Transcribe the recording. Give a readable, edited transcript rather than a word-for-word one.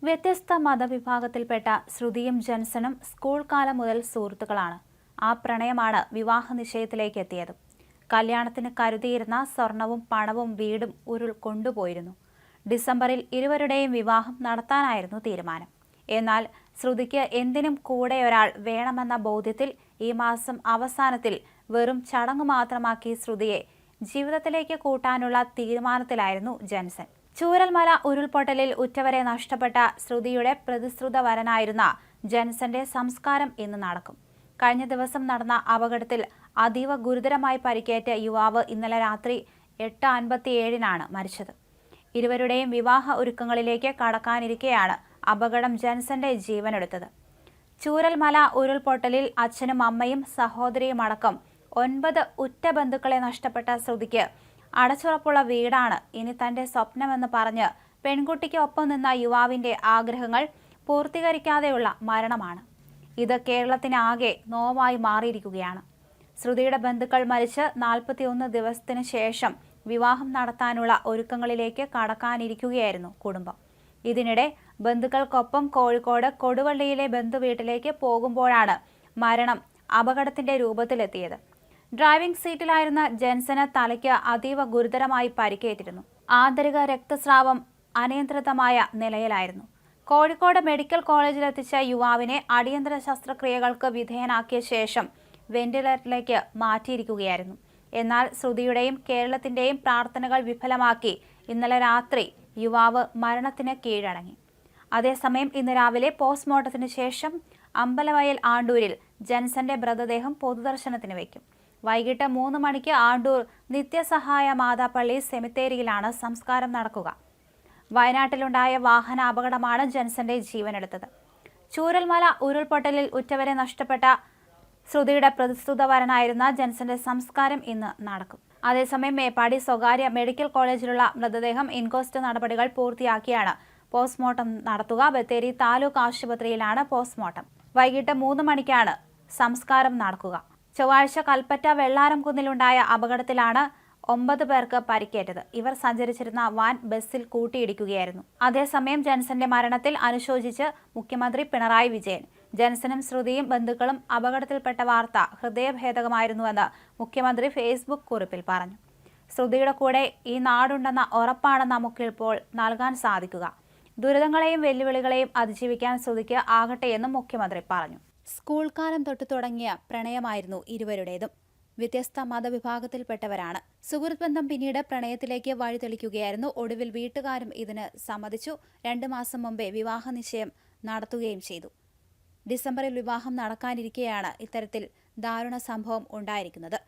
വ്യത്യസ്ത മതവിഭാഗത്തിൽപ്പെട്ട ശ്രുതിയും ജൻസനും സ്കൂൾ കാലം മുതൽ സുഹൃത്തുക്കളാണ്. ആ പ്രണയമാണ് വിവാഹ നിശ്ചയത്തിലേക്ക് എത്തിയത്. കല്യാണത്തിന് കരുതിയിരുന്ന സ്വർണവും പണവും വീടും ഉരുൾ കൊണ്ടുപോയിരുന്നു. ഡിസംബറിൽ ഇരുവരുടെയും വിവാഹം നടത്താനായിരുന്നു തീരുമാനം. എന്നാൽ ശ്രുതിക്ക് എന്തിനും കൂടെയൊരാൾ വേണമെന്ന ബോധ്യത്തിൽ ഈ മാസം അവസാനത്തിൽ വെറും ചടങ്ങു മാത്രമാക്കി ശ്രുതിയെ ജീവിതത്തിലേക്ക് കൂട്ടാനുള്ള തീരുമാനത്തിലായിരുന്നു ജൻസൻ. ചൂരൽമല ഉരുൾപൊട്ടലിൽ ഉറ്റവരെ നഷ്ടപ്പെട്ട ശ്രുതിയുടെ പ്രതിശ്രുത വരനായിരുന്ന ജൻസന്റെ സംസ്കാരം ഇന്ന് നടക്കും. കഴിഞ്ഞ ദിവസം നടന്ന അപകടത്തിൽ അതീവ ഗുരുതരമായി പരിക്കേറ്റ യുവാവ് ഇന്നലെ രാത്രി 8:57-നാണ് മരിച്ചത്. ഇരുവരുടെയും വിവാഹ ഒരുക്കങ്ങളിലേക്ക് കടക്കാനിരിക്കെയാണ് അപകടം ജൻസന്റെ ജീവനെടുത്തത്. ചൂരൽമല ഉരുൾപൊട്ടലിൽ അച്ഛനും അമ്മയും സഹോദരിയുമടക്കം 9 ഉറ്റ ബന്ധുക്കളെ നഷ്ടപ്പെട്ട ശ്രുതിക്ക് അടച്ചുറപ്പുള്ള വീടാണ് ഇനി തന്റെ സ്വപ്നമെന്ന് പറഞ്ഞ് പെൺകുട്ടിക്ക് ഒപ്പം നിന്ന യുവാവിന്റെ ആഗ്രഹങ്ങൾ പൂർത്തീകരിക്കാതെയുള്ള മരണമാണ്. ഇത് കേരളത്തിനാകെ നോവായി മാറിയിരിക്കുകയാണ്. ശ്രുതിയുടെ ബന്ധുക്കൾ മരിച്ച് 41 ദിവസത്തിന് ശേഷം വിവാഹം നടത്താനുള്ള ഒരുക്കങ്ങളിലേക്ക് കടക്കാനിരിക്കുകയായിരുന്നു കുടുംബം. ഇതിനിടെ ബന്ധുക്കൾക്കൊപ്പം കോഴിക്കോട് കൊടുവള്ളിയിലെ ബന്ധുവീട്ടിലേക്ക് പോകുമ്പോഴാണ് മരണം അപകടത്തിന്റെ രൂപത്തിലെത്തിയത്. ഡ്രൈവിംഗ് സീറ്റിലായിരുന്ന ജൻസന് തലയ്ക്ക് അതീവ ഗുരുതരമായി പരിക്കേറ്റിരുന്നു. ആന്തരിക രക്തസ്രാവം അനിയന്ത്രിതമായ നിലയിലായിരുന്നു. കോഴിക്കോട് മെഡിക്കൽ കോളേജിലെത്തിച്ച യുവാവിനെ അടിയന്തര ശസ്ത്രക്രിയകൾക്ക് വിധേയനാക്കിയ ശേഷം വെന്റിലേറ്ററിലേക്ക് മാറ്റിയിരിക്കുകയായിരുന്നു. എന്നാൽ ശ്രുതിയുടെയും കേരളത്തിന്റെയും പ്രാർത്ഥനകൾ വിഫലമാക്കി ഇന്നലെ രാത്രി യുവാവ് മരണത്തിന് കീഴടങ്ങി. അതേസമയം ഇന്ന് രാവിലെ പോസ്റ്റ്മോർട്ടത്തിന് ശേഷം അമ്പലവയൽ ആണ്ടൂരിൽ ജൻസന്റെ മൃതദേഹം പൊതുദർശനത്തിന് വയ്ക്കും. വൈകിട്ട് 3 മണിക്ക് ആണ്ടൂർ നിത്യസഹായ മാതാപ്പള്ളി സെമിത്തേരിയിലാണ് സംസ്കാരം നടക്കുക. വയനാട്ടിലുണ്ടായ വാഹന അപകടമാണ് ജൻസന്റെ ജീവനെടുത്തത്. ചൂരൽമല ഉരുൾപൊട്ടലിൽ ഉറ്റവരെ നഷ്ടപ്പെട്ട ശ്രുതിയുടെ പ്രതിശ്രുത വരനായിരുന്ന ജൻസന്റെ സംസ്കാരം ഇന്ന് നടക്കും. അതേസമയം മേപ്പാടി സ്വകാര്യ മെഡിക്കൽ കോളേജിലുള്ള മൃതദേഹം ഇൻക്വസ്റ്റ് നടപടികൾ പൂർത്തിയാക്കിയാണ് പോസ്റ്റ്മോർട്ടം നടത്തുക. ബത്തേരി താലൂക്ക് ആശുപത്രിയിലാണ് പോസ്റ്റ്മോർട്ടം. വൈകിട്ട് 3 മണിക്കാണ് സംസ്കാരം നടക്കുക. ചൊവ്വാഴ്ച കൽപ്പറ്റ വെള്ളാരംകുന്നിലുണ്ടായ അപകടത്തിലാണ് 9 പേർക്ക് പരിക്കേറ്റത്. ഇവർ സഞ്ചരിച്ചിരുന്ന വാൻ ബസ്സിൽ കൂട്ടിയിടിക്കുകയായിരുന്നു. അതേസമയം ജൻസന്റെ മരണത്തിൽ അനുശോചിച്ച് മുഖ്യമന്ത്രി പിണറായി വിജയൻ. ജൻസനും ശ്രുതിയും ബന്ധുക്കളും അപകടത്തിൽപ്പെട്ട വാർത്ത ഹൃദയഭേദകമായിരുന്നുവെന്ന് മുഖ്യമന്ത്രി ഫേസ്ബുക്ക് കുറിപ്പിൽ പറഞ്ഞു. ശ്രുതിയുടെ കൂടെ ഈ നാടുണ്ടെന്ന ഉറപ്പാണ് നമുക്കിപ്പോൾ നൽകാൻ സാധിക്കുക. ദുരിതങ്ങളെയും വെല്ലുവിളികളെയും അതിജീവിക്കാൻ ശ്രുതിക്ക് ആകട്ടെയെന്നും മുഖ്യമന്ത്രി പറഞ്ഞു. സ്കൂൾ കാലം തൊട്ട് തുടങ്ങിയ പ്രണയമായിരുന്നു ഇരുവരുടേതും. വ്യത്യസ്ത മതവിഭാഗത്തിൽപ്പെട്ടവരാണ്. സുഹൃത്ത് ബന്ധം പിന്നീട് പ്രണയത്തിലേക്ക് വഴിതെളിക്കുകയായിരുന്നു. ഒടുവിൽ വീട്ടുകാരും ഇതിന് സമ്മതിച്ചു. 2 മാസം മുമ്പേ വിവാഹ നിശ്ചയം നടത്തുകയും ചെയ്തു. ഡിസംബറിൽ വിവാഹം നടക്കാനിരിക്കെയാണ് ഇത്തരത്തിൽ ദാരുണ സംഭവം ഉണ്ടായിരിക്കുന്നത്.